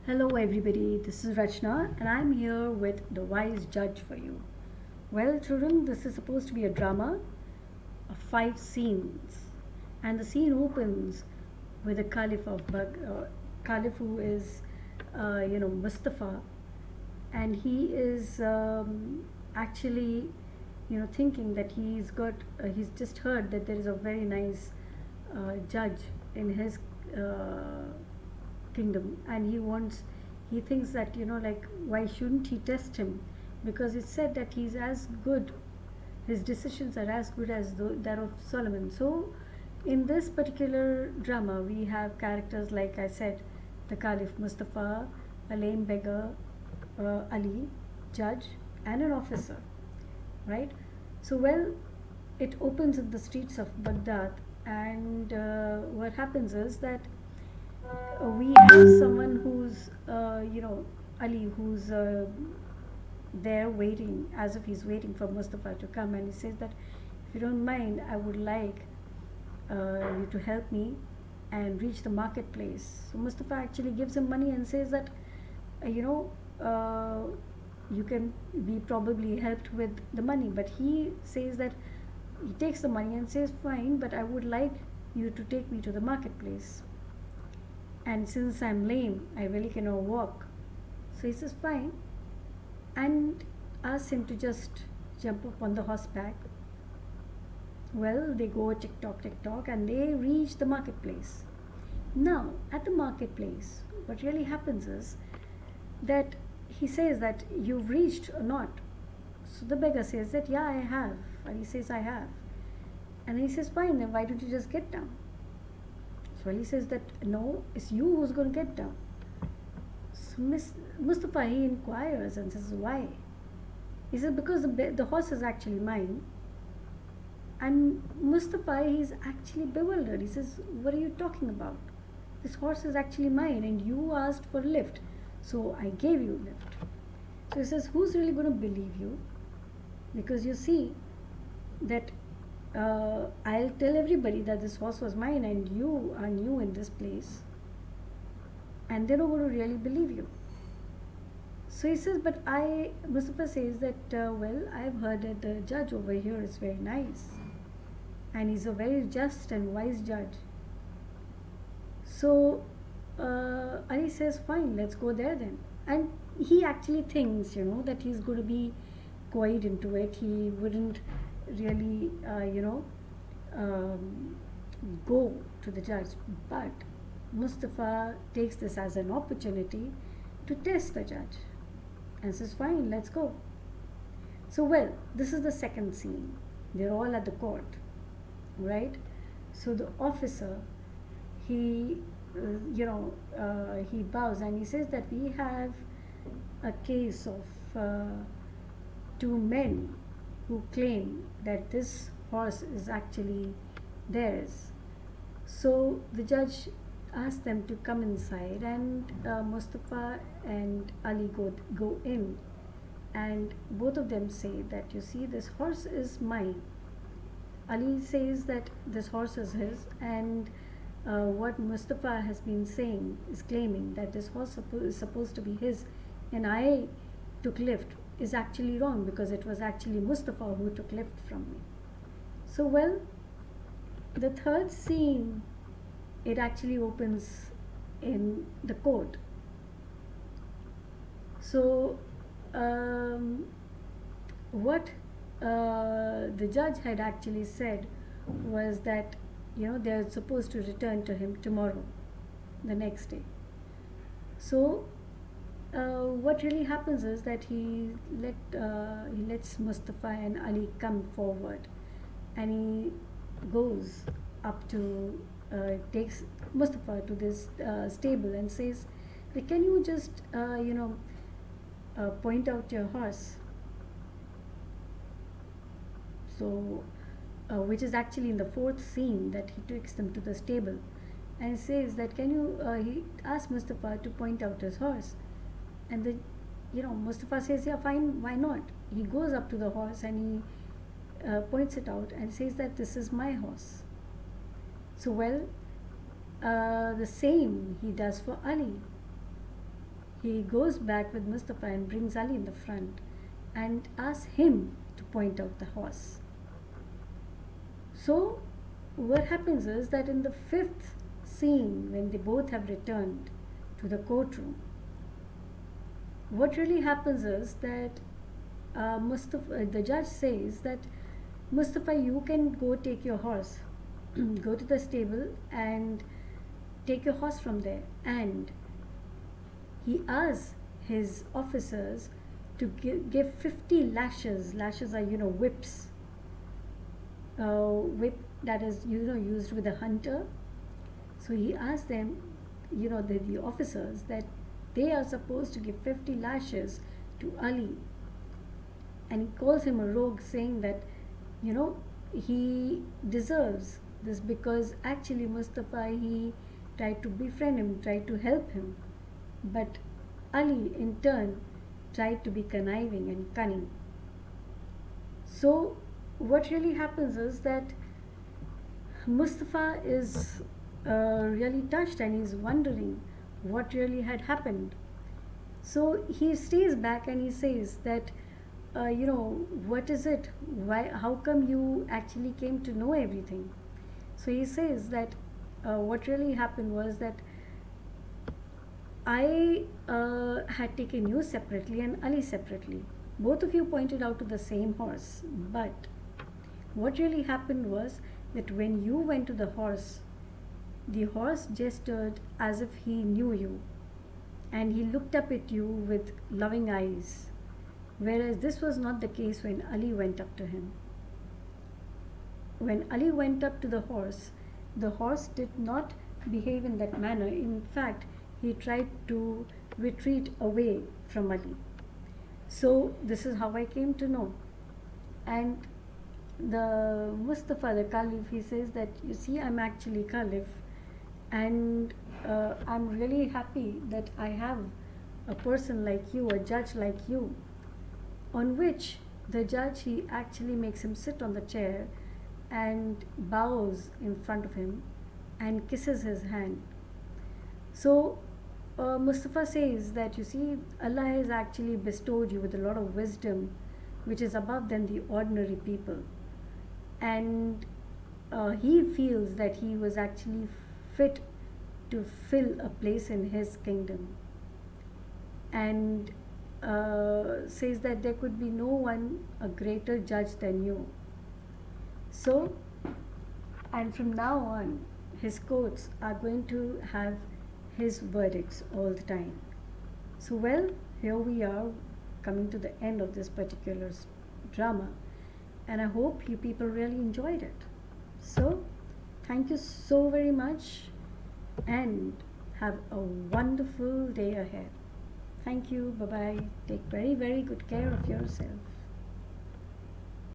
Hello, everybody. This is Rachna, and I'm here with the wise judge for you. Well, children, this is supposed to be a drama of five scenes, and the scene opens with the Caliph who is, Mustafa, and he is actually, thinking that he's just heard that there is a very nice judge in his uh, kingdom, and he thinks that like, why shouldn't he test him, because it's said that he's as good, his decisions are as good as that of Solomon. So in this particular drama we have characters like I said, the Caliph Mustafa, a lame beggar, Ali, judge, and an officer, right? So, well, it opens in the streets of Baghdad, and what happens is that we have someone who's, Ali, who's there waiting, as if he's waiting for Mustafa to come, and he says that if you don't mind, I would like you to help me and reach the marketplace. So Mustafa actually gives him money and says that, uh, you know, uh, you can be probably helped with the money, but he says that he takes the money and says, fine, but I would like you to take me to the marketplace, and since I'm lame, I really cannot walk. So he says, fine, and asks him to just jump up on the horseback. Well, they go tick tock, and they reach the marketplace. Now, at the marketplace, what really happens is that he says that you've reached or not. So the beggar says that, yeah, I have. And he says, I have. And he says, fine, then why don't you just get down? So Ali says that, no, it's you who's going to get down. So Mustafa, he inquires and says, why? He says, because the horse is actually mine. And Mustafa, he's actually bewildered. He says, what are you talking about? This horse is actually mine, and you asked for a lift, so I gave you a lift. So he says, who's really going to believe you? Because you see that I'll tell everybody that this horse was mine and you are new in this place, and they're not going to really believe you. So he says, but Mustafa says that, well, I've heard that the judge over here is very nice, and he's a very just and wise judge. So Ali says, fine, let's go there then. And he actually thinks, that he's going to be quiet into it. He wouldn't really, go to the judge. But Mustafa takes this as an opportunity to test the judge and says, fine, let's go. So, well, this is the second scene. They're all at the court, right? So the officer, he he bows and he says that we have a case of two men who claim that this horse is actually theirs. So the judge asked them to come inside, and Mustafa and Ali go in, and both of them say that, you see, this horse is mine. Ali says that this horse is his, and what Mustafa has been saying is claiming that this horse is supposed to be his, and I took lift, is actually wrong, because it was actually Mustafa who took lift from me. So, well, the third scene, it actually opens in the court. So, what the judge had actually said was that, they're supposed to return to him tomorrow, the next day. So what really happens is that he lets Mustafa and Ali come forward, and he goes up to takes Mustafa to this stable and says, can you just point out your horse? So which is actually in the fourth scene, that he takes them to the stable and says that, can you he asks Mustafa to point out his horse, and the Mustafa says, yeah, fine, why not? He goes up to the horse and he points it out and says that this is my horse. So, well, the same he does for Ali. he goes back with Mustafa and brings Ali in the front and asks him to point out the horse. So, what happens is that in the fifth scene, when they both have returned to the courtroom, what really happens is that the judge says that Mustafa, you can go take your horse, go to the stable and take your horse from there. And he asks his officers to give 50 lashes. Lashes are, whips. Whip that is, used with a hunter. So he asked them, the officers, that they are supposed to give 50 lashes to Ali. And he calls him a rogue, saying that, he deserves this because actually Mustafa, he tried to befriend him, tried to help him. But Ali, in turn, tried to be conniving and cunning. So, what really happens is that Mustafa is really touched and he's wondering what really had happened. So he stays back and he says that, what is it? Why? How come you actually came to know everything? So he says that what really happened was that I had taken you separately and Ali separately. Both of you pointed out to the same horse, but what really happened was that when you went to the horse gestured as if he knew you and he looked up at you with loving eyes, whereas this was not the case when Ali went up to him. When Ali went up to the horse did not behave in that manner. In fact, he tried to retreat away from Ali. So this is how I came to know. And the Mustafa, the Caliph, he says that, you see, I'm actually Caliph, and I'm really happy that I have a person like you, a judge like you. On which the judge, he actually makes him sit on the chair and bows in front of him and kisses his hand. So Mustafa says that, you see, Allah has actually bestowed you with a lot of wisdom which is above than the ordinary people. And he feels that he was actually fit to fill a place in his kingdom. And says that there could be no one a greater judge than you. So, and from now on, his courts are going to have his verdicts all the time. So, well, here we are coming to the end of this particular drama, and I hope you people really enjoyed it. So, thank you so very much and have a wonderful day ahead. Thank you. Bye bye. Take very, very good care of yourself.